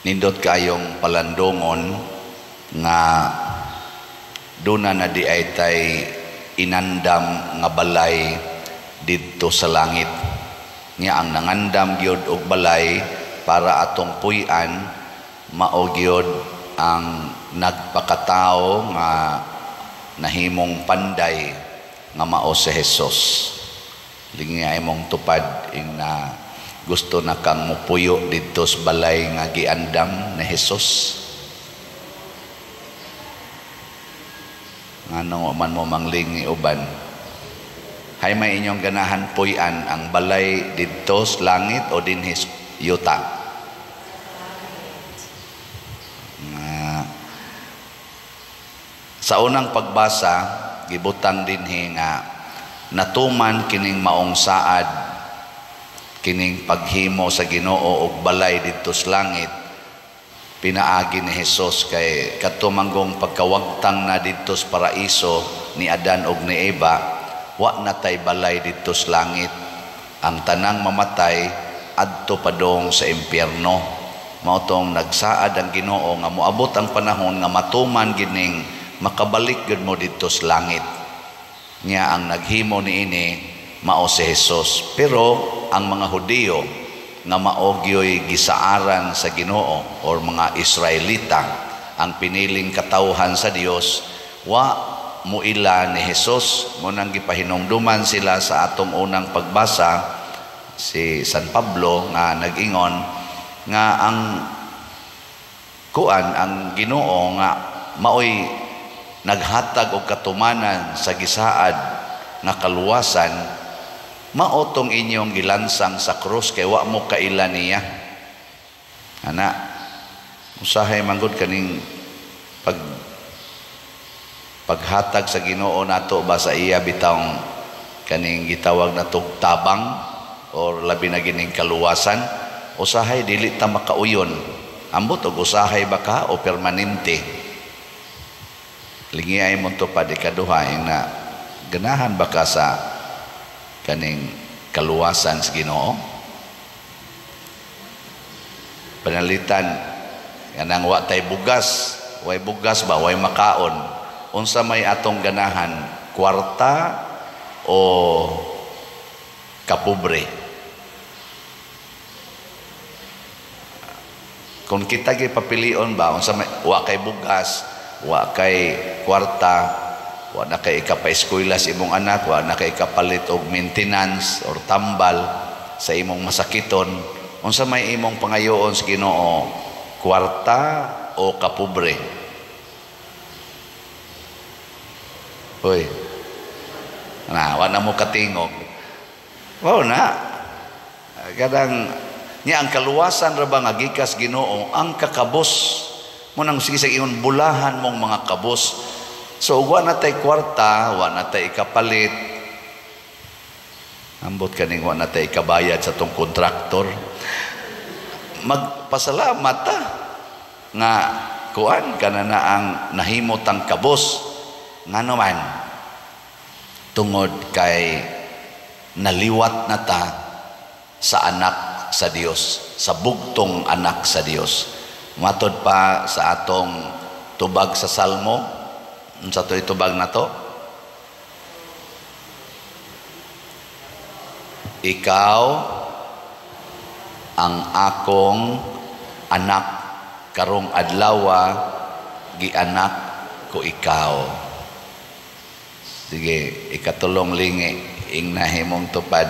nindot kayong palandongon nga duna na di ay tay inandam nga balay didto sa langit. Nga ang nangandam gyud og balay para atong puy-an mao gyud ang nagpakatao nga nahimong panday nga mao si Jesus. Lingi ay mong tupad ing na gusto na kang mupuyo didto sa balay nga giandam ni Jesus. Ano man mo manglingi uban, hay may inyong ganahan puy-an ang balay didto sa langit o dinhi yuta? Sa unang pagbasa gibutang dinhi nga natuman kining maong saad kining paghimo sa Ginoo og balay didto sa langit. Pinaagi ni Jesus kay katumanggong pagkawagtang na didto sa paraiso ni Adan ug ni Eva, wa natay balay didto sa langit. Ang tanang mamatay adto padong sa impyerno. Mao tong nagsaad ang Ginoo nga moabot ang panahon nga matuman gining makabalik gud mo didto sa langit. Nya ang naghimo niini mao si Jesus. Pero ang mga Hudiyo nga maogyoy gisaaran sa Ginoo or mga Israelita, ang piniling katawhan sa Dios, wa muila ni Jesus. Munang gipahinumduman sila sa atong unang pagbasa si San Pablo nga nag-ingon nga ang ang Ginoo nga maoy naghatag og katumanan sa gisaad nga kaluwasan. Maotong inyong gilansang sa krus kay wa mo kaila niya. Ana, usahay manggod kaning paghatag sa Ginoo nato ba sa iya bitawng kaning gitawag na tabang or labi na gining kaluwasan. Usahay dili ta makauyon. Ambot og usahay ba ka o permanente. Lingi ay mo to pa di kaduha na ganahan ba ka sa kaning kaluwasan sa Ginoo? Panalitan kanang wa tay bugas, way bugas ba, way makaon. Unsa may atong ganahan, kwarta o kapobre? Kung kita gi papilion ba unsa may wa kay bugas, wa kay kwarta, wa na kay ikapaeskwela sa imong anak, wa na kay ikapalit og maintenance or tambal sa imong masakiton, unsa may imong pangayoon sa Ginoo, kwarta o kapobre? Hoy, wa na mo katingog. Wow na kadang niya ang kaluwasan ra ba nga gikas Ginoo, ang kakabos mo nang sige sa ingon bulahan mong mga kabos. So, wa na tay kwarta, wa na tay ikapalit. Ambot kaning wa na tay ikabayad sa tong kontraktor. Magpasalamat ta nga kuan kana na ang nahimot ang kabos. Ngano man tungod kay naliwat na ta sa anak sa Dios, sa bugtong anak sa Dios. Matod pa sa atong tubag sa Salmo, unsa to itubag na to? Ikaw ang akong anak, karong adlawa gianak ko ikaw. Sige, ikatulong lingi ing nahimong tupad.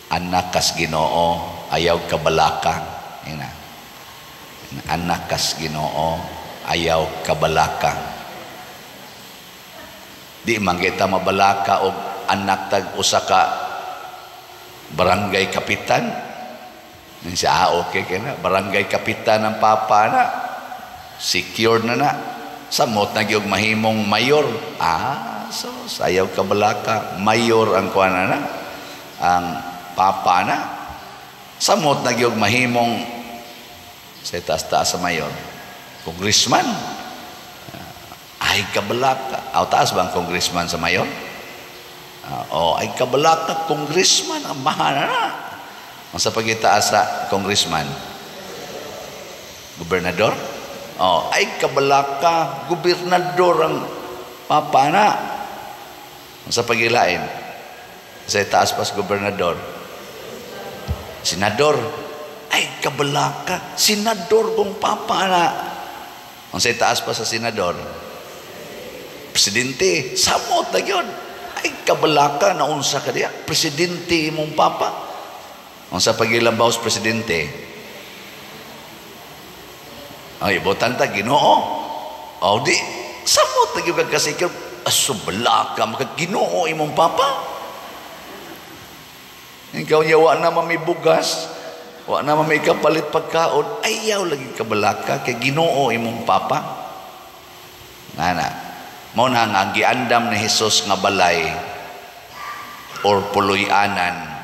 Anak kas Ginoo, ayaw kabalaka. Ina. Anak kas Ginoo, ayaw kabalaka. Di man kita mabalaka og anak tag usa ka barangay kapitan. Siya okay kay na barangay kapitan ng papa na. Secure na. Samot na gyud mahimong mayor. So ayaw kabalaka, mayor ang kuan na. Ang papa na. Samot na gyud mahimong sa taas-taas sa mayor. Congressman, ay kabalaka. Taas ba ang congressman sa mayon? Ay kabalaka, congressman, ang mahal na. Ang sa pagitaas sa congressman, Gobernador? Oh, ay kabalaka, gobernador ang papa na. Sa pagilain, sa taas pas gobernador. Senador, ay kabalaka, senador kong papa na. Ang sa taas pa sa senador, presidente, samot na yun. Ay kabalaka, naunsa ka diya, presidente mong papa. Ang sa pagilabaw sa presidente, ay, ibutan ta, Ginoo. O, di, samot na yung kagkasikip, asubala ka, makaginoo imong papa. Ikaw niya, wa na mamibugas, wa na mamikapalit pagkaon, ayaw lagi kabalaka, kay ginoo imong papa. Nana, mo na nga, giandam ni Jesus nga balay, or puloy-anan,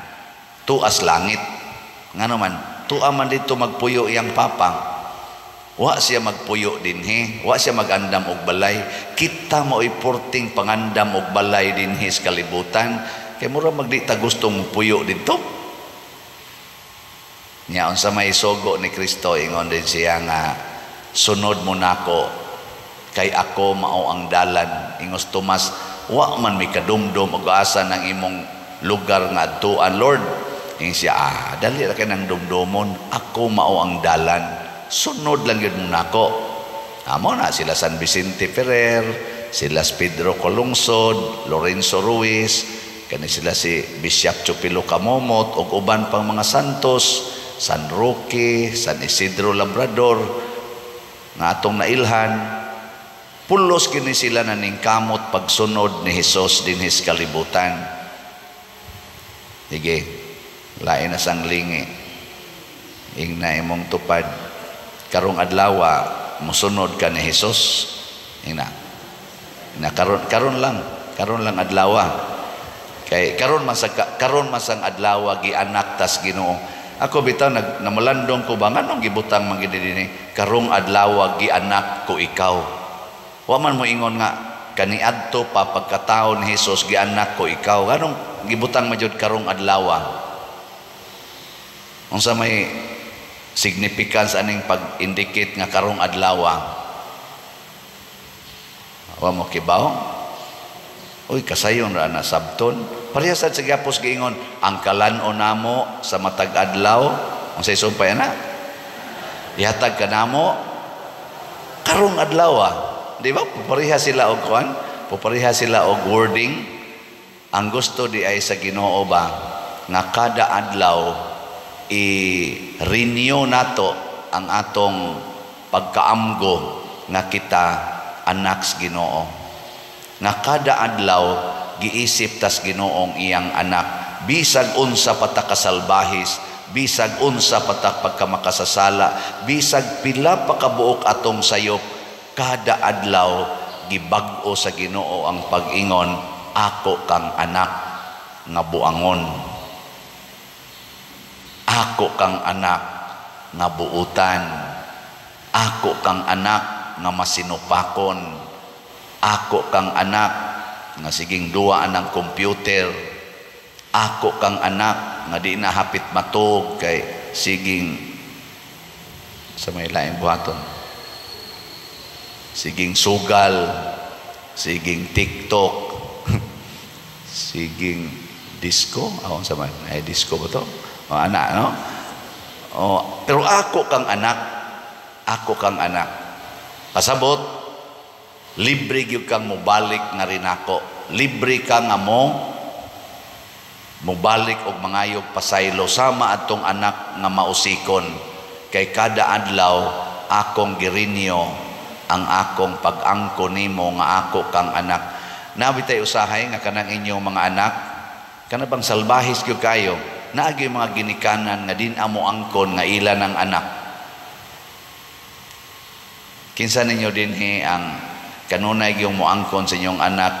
tuas langit. Nga naman, tuaman dito magpuyo iyang papa. Wa siya magpuyo dinhi, wa siya magandam og balay. Kita mo iporting pangandam og balay dinhi sa kalibutan, kay mura magdi ta gustong puyo dito. Nya unsa may sugo ni Kristo, ingon din siya nga, sunod mo nako, kay ako mao ang dalan. Ingos Tomas, wa man may kadumdum og asa ng imong lugar nga adtuan, Lord. Ingos siya, dali ra kay nang dumdomon, ako mao ang dalan. Sunod lang yun nako. Amo na sila San Vicente Ferrer, sila Pedro Colungsod, Lorenzo Ruiz, kani sila si Bishop Chupilo Camomot ug uban pang mga santos, San Roque, San Isidro Labrador nga atong nailhan. Pulos kini sila naning kamot pagsunod ni Hesus dinhi sa kalibutan. Sige, lain na sang lingi. Ingna imong tupad. Karong adlaw mosunod ka ni Hesus. Ina karon lang adlaw. Kay karon masang adlaw gianak tas Ginoo. Ako bitaw namulandong ko ba nganong gibutang man gid dinhi, karong adlaw gianak ko ikaw. Wa man mo ingon nga kaniadto pa pagkataon ni Hesus gianak ko ikaw. Nganong gibutang majud karong adlaw? Unsa may significance aning pag-indicate nga karong adlaw? Wa mo kibaw? Uy, kasayon ra na sabton. Parehas sa gapos giingon, ang kalan-on namo sa matag adlaw, ang say sumpay na. Ihatag ka namo karong adlaw. Di ba? Pareha sila og kuan, pareha sila og wording. Ang gusto di ay sa Ginoo ba nga kada adlaw i-renew nato ang atong pagkaamgo nga kita anak sa Ginoo. Nga kada adlaw giisip tas Ginoong iyang anak, bisag unsa patak kasalbahis, bisag unsa patak pagkamakasasala, bisag pila pa kabuok atong sayop, kada adlaw gibag-o sa Ginoo ang pag-ingon, ako kang anak nga buangon. Ako kang anak nga buutan. Ako kang anak nga masinupakon. Ako kang anak nga siging duwa ng computer. Ako kang anak nga di na hapit matog kay siging sa may laing buhaton. Siging sugal, siging TikTok, siging disco. Ako sa man, ay disco ba to? O anak, no? O, pero ako kang anak. Ako kang anak. Pasabot, libre gyud kang mubalik nga rin ako. Libre ka nga mubalik og mangayog pasaylo sama atong anak nga mausikon. Kay kada adlaw akong girinyo ang akong pag-angko nimo nga ako kang anak. Nabitay usahay nga kanang inyong mga anak, kana bang salbahis gyud kayo? Naagi mga ginikanan nga din amo angkon nga ilan ang anak. Kinsa ninyo dinhi ang kanunay yung moangkon sa inyong anak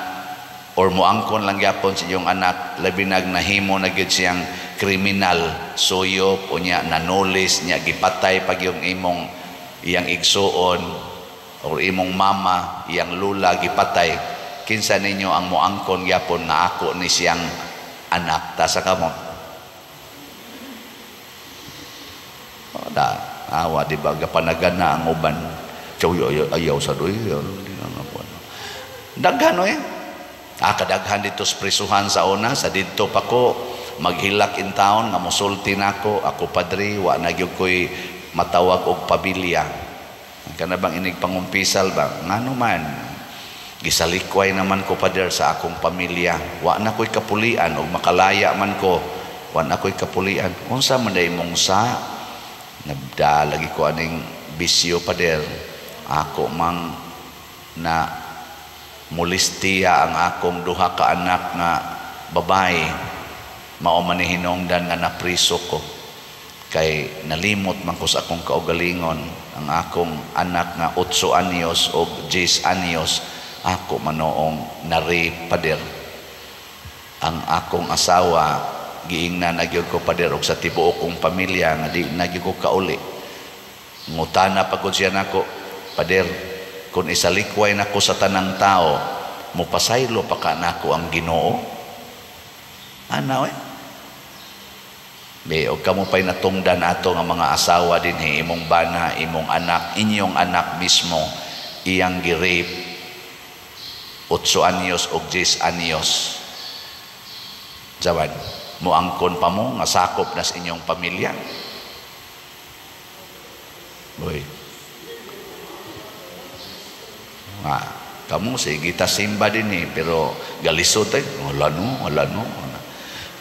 or moangkon lang yapon sa inyong anak, labi nahimo na gyud siyang kriminal, suyop o niya nanulis niya gipatay pag yung iyang igsuon or imong mama, iyang lula gipatay. Kinsa ninyo ang moangkon yapon nga ako ni siyang anak? Tasa ka mo? Awa, di ba? Gapanagan na ang uban. Chow, ayaw sa doy. Daghan, eh. Kadaghan dito sa prisuhan sa una. Sa dito pa ko, maghilak in town, nga musulti na ako padri, wa na gyud ko'y matawag og pamilya. Kana bang inig pangumpisal ba? Ngano man, gisalikway naman ko pader sa akong pamilya. Wa na ko'y kapulian, og makalaya man ko, wa na ko'y kapulian. Unsa man day mong sa, nabdalagi ko aning bisyo pader. Ako mang na mulistiya ang akong duha ka anak nga babae, mao man ni hinungdan nga napriso ko. Kay nalimot man ko sa akong kaugalingon, ang akong anak nga 8 anyos o 10 anyos, ako manoong nari pader. Ang akong asawa, giingnan nagyod ko pader, og sa tibuok kong pamilya, nga di nagyod ko kauli. Ngutana pagod siya nako, pader, kung isalikway nako sa tanang tao, mupasaylo pa ka nako ang Ginoo? Ano eh? O kamo pa'y natungdan ato nga mga asawa din, imong bana, imong anak, inyong anak mismo, iyang gi-rape 8 anyos o 10 anyos. Jawan, muangkon pa mo nga sakop na sa inyong pamilya. Boy. Kamu sige ta simba din pero galisod wala no.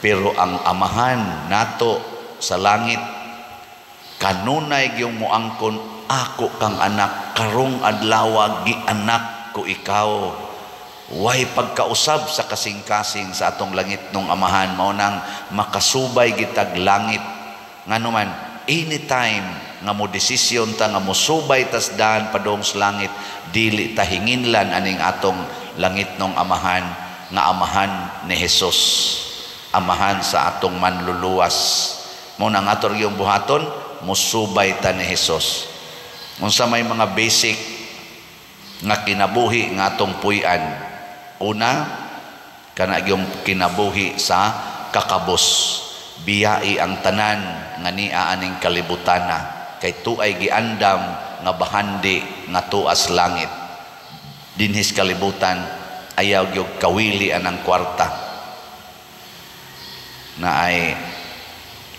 Pero ang amahan nato sa langit, kanunay gyung muangkon, ako kang anak, karong adlaw gianak ko ikaw. Way pagkausab sa kasing-kasing sa atong langit nung amahan, mao nang makasubay gitag langit. Nganuman, anytime nga mo desisyon ta nga mosubay tas daan padong sa langit, dili ta hinginlan aning atong langit nung amahan, nga amahan ni Hesus, amahan sa atong manluluwas. Mo nang ator yung buhaton, musubay ta ni Hesus. Unsa may mga basic nga kinabuhi nga atong puy-an. Una, kana yung kinabuhi sa kakabos. Biyai ang tanan nga niya aning kalibutana, kay tuay giandam nga bahandi nga tuas langit. Dinhis kalibutan, ayaw gyud kawili anang kwarta. Na ay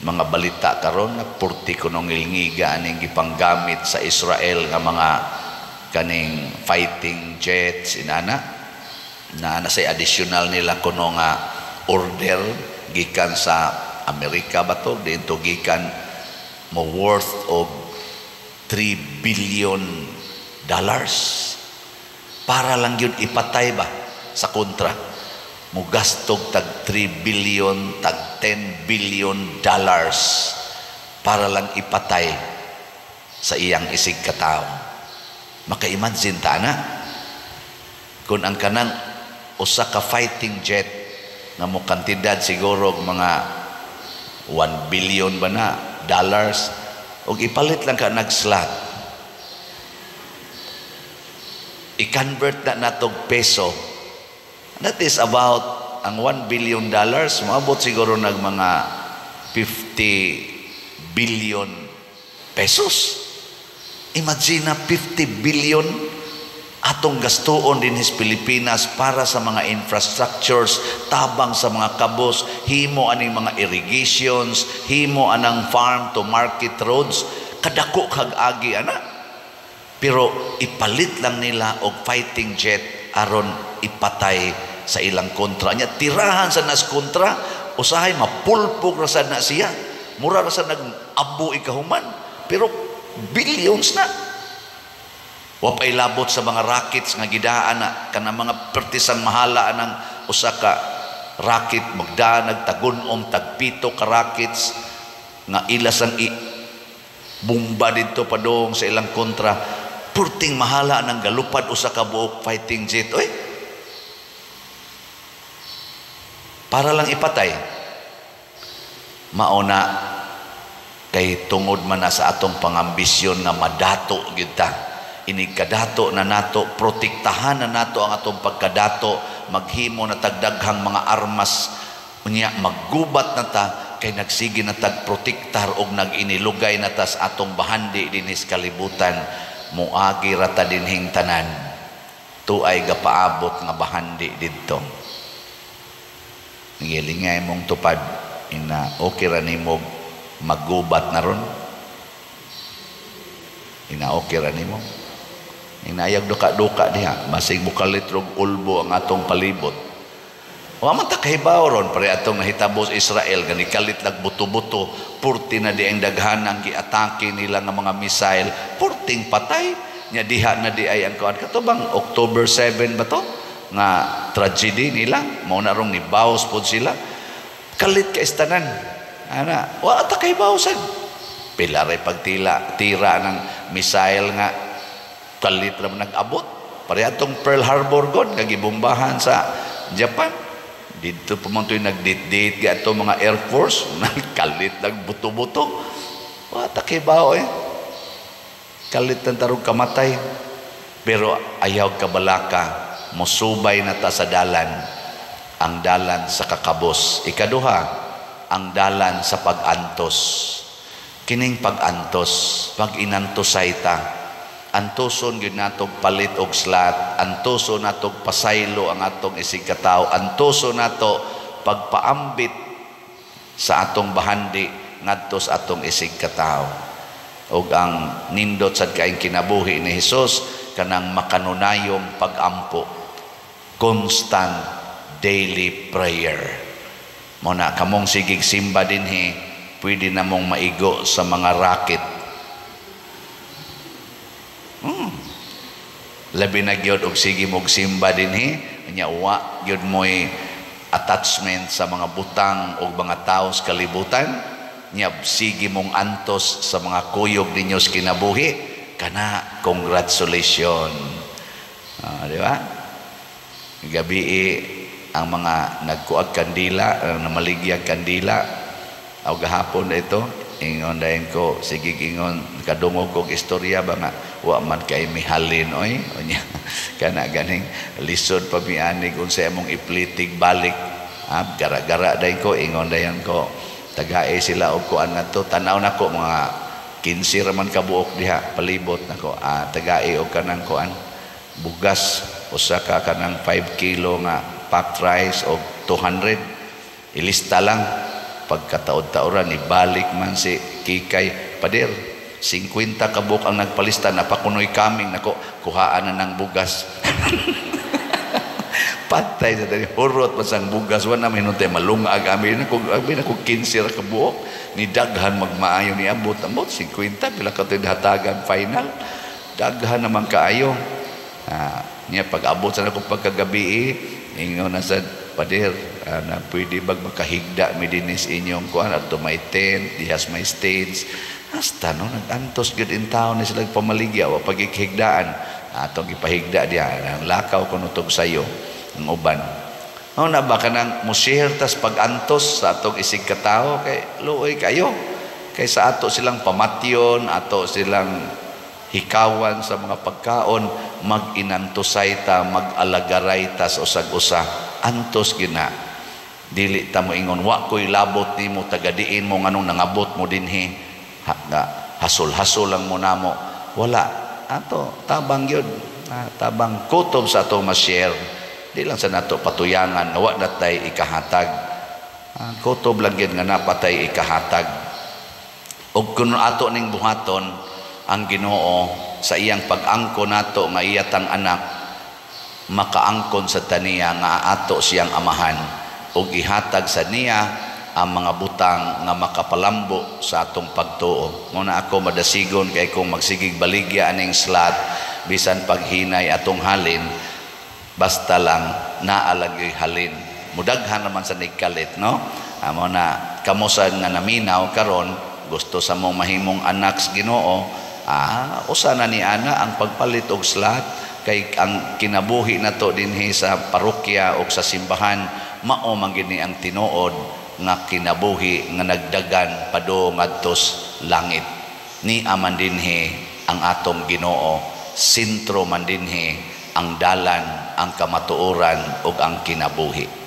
mga balita karon nga 40 kunong ilngiga aning gipanggamit sa Israel nga mga kaning fighting jets inana na nasay additional nila kuno nga order gikan sa Amerika ba to, dito gikan mo worth of $3 billion para lang yun ipatay ba sa kontra. Mugastog tag 3 billion, tag 10 billion dollars para lang ipatay sa iyang isig katao. Maka-imagine ta na kung ang kanang usa ka fighting jet nga mo kantidad siguro mga 1 billion ba na dollars, og ipalit lang ka nag-slot, i-convert na natog peso. That is about ang $1 billion, maabot siguro nag mga 50 billion pesos. Imagine na 50 billion atong gastuon din sa Pilipinas para sa mga infrastructures, tabang sa mga kabos, himo aning mga irrigations, himo anang farm to market roads, kadako kag agi ana. Pero ipalit lang nila og fighting jet aron ipatay sa ilang kontra niya. Tirahan sa nas kontra, usahay mapulpog ra sad na siya. Mura ra sad nag-abo ikahuman. Pero billions na. Wa pay labot sa mga rockets nga gidaan na kana mga pertisan mahala anang usa ka rocket magdaan nagtagun-om tagpito ka rockets nga ilas ang bomba dito padong sa ilang kontra. Purting mahala nang galupad usa ka buok fighting jet. Oy, para lang ipatay. Mauna kay tungod man na sa atong pangambisyon na madato gyud ta. Inig kadato na nato, protektahan na nato ang atong pagkadato, maghimo na tagdaghang mga armas unya, maggubat na ta kay nagsige na tagprotektar og nag-inilugay na tas atong bahandi dinis kalibutan, muagi rata dinhing tanan tuay gapaabot nga bahandi didto. Ngilingay mong tupad ina okay ra nimo maggubat na ron, ina okay ra nimo inayag duka-duka diha masig mukalitrog ulbo ang atong palibot. Wa man ta kahibaw ron pare atong nahitabo sa Israel gani kalit lag buto-buto, purti na di ang daghanang giatake nila nga mga missile, purting patay nya diha na di ay ang kuan katubang October 7 ba to nga tragedy nila mao na rong nibaws pod sila, kalit ka istanan ana wa ta kahibaw sad pila ray pagtila tira ng missile nga kalit ra nag-abot pare atong Pearl Harbor god gagibombahan sa Japan. Dito pumuntoy nagdit-dit ga ato mga Air Force kalit nagbuto-buto, wa ta kahibaw kalit ang tarong kamatay. Pero ayaw kabalaka musubay na ta sa dalan, ang dalan sa kakabos. Ikaduha, ang dalan sa pag-antos. Kining pag-antos, pag-inantosay ta, antoson gyud natog palit og slat, antoson natog pasaylo ang atong isig katawo, antoson nato pagpaambit sa atong bahandi ngadto sa atong isig katawo. Og ang nindot sad kaayong kinabuhi ni Hesus kanang makanunayong pag-ampo, constant daily prayer. Muna kamong sigig simba dinhi, pwede na mong maigo sa mga racket. Labi na gyud og sige mog simba dinhi, nya wa gyud moy attachment sa mga butang o mga tao sa kalibutan, nya sige mong antos sa mga kuyog ninyo sa kinabuhi, kana congratulations. Di ba? Gabi ang mga nagkuag kandila, namaligyag kandila, o gahapon na ito, ingon dahin ko, sige ingon, kadungog kong istorya ba nga, wa man kay mihalin, oy, onya, kana ganing, lisod pa mianig, kung sa mong iplitig balik, gara-gara dahin ko, ingon dahin ko, tagae sila o kuan na to, tanaw na ko, mga 15 raman kabuok diha, palibot na ko, tagae o kanang kuan, bugas, usa ka kanang 5 kilo nga packed rice o 200, ilista lang, pagkataod-taoran ibalik man si Kikay, pader 50 kabuk ang nagpalista, napakunoy kaming nako kuhaan na ng bugas. Patay sa tani hurot pasang bugas wa na minutay malungag amin ako 15 ra kabuok ni daghan magmaayo ni abot 50 pila ka to hatagan final daghan naman kaayo. Niya pag-abot sa nako pagkagabi ingon na sa pader na pwede bag makahigda mi dinis inyong kuan adto may tent dihas may stage hasta no nagantos gud in town ni sila pamaligya wa pagikihigdaan atong ipahigda diha ang lakaw kuno tog sayo ng uban na ba kanang mushare tas pag-antos sa atong isig katawo kay luoy kayo kay sa ato silang pamatyon ato silang hikawan sa mga pagkaon mag-inantosay ta mag-alagaray ta sa usag-usa antos gina dili ta mo ingon wa ko'y labot nimo tagadiin mo nganong nangabot mo dinhi hasol-hasol lang mo namo wala ato tabang yun tabang kutob sa ato ma-share di lang sa nato patuyangan wa natay ikahatag kutob lang yun nga napatay ikahatag og kuno ato ning buhaton ang Ginoo sa iyang pag-angkon nato nga iyatang anak makaangkon sa taniya nga ato siyang amahan ug ihatag sa niya ang mga butang nga makapalambo sa atong pagtuo. Muna ako madasigon kay kung magsigig baligya aning slat bisan paghinay atong halin basta lang naalagay halin mudaghan naman sa nigkalit no amo na kamusan nga naminaw karon gusto sa mong mahimong anak sa Ginoo usa na ni ana ang pagpalit og slat kay ang kinabuhi nato dinhi sa parokya o sa simbahan mao man gini ang tinuod nga kinabuhi nga nagdagan padung adtos langit ni aman dinhi ang atong Ginoo sentro man dinhi ang dalan ang kamatuoran ug ang kinabuhi.